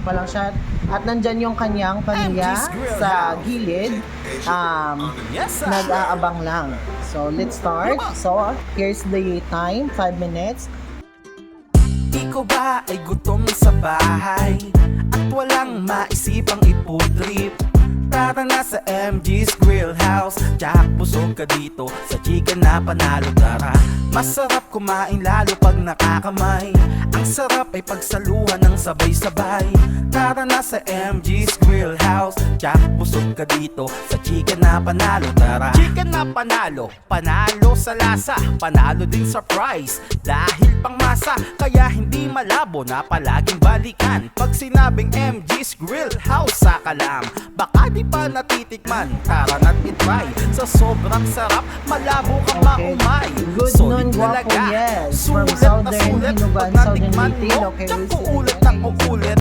pa lang siya. At nandyan yung kanyang pamilya sa gilid. Nag-aabang lang. So, let's start. So, here's the time, 5 minutes. Ikaw ba ay gutom sa bahay at walang maisipang ipudrip? Tara na sa MG's Grill House. Jack, busog ka dito sa chicken na panalo. Tara, masarap kumain lalo pag nakakamay. Ang sarap ay pagsaluhan ng sabay-sabay. Tara na sa MG's Grill House. Jack, busog ka dito sa chicken na panalo. Tara, chicken na panalo, panalo sa lasa, panalo din sa price. Dahil pang masa, kaya hindi malabo na palaging balikan. Pag sinabing MG's Grill House sa kalam, baka di pa natitikman, tara na't itry. Sa sobrang sarap, malabo kang maumay. Good Solid nun, guwapo, talaga, yes. From sulit na Southern sulit. Hinugan, Pag Southern natikman Leyte, mo, okay, tiyak we're uulit ang uulit.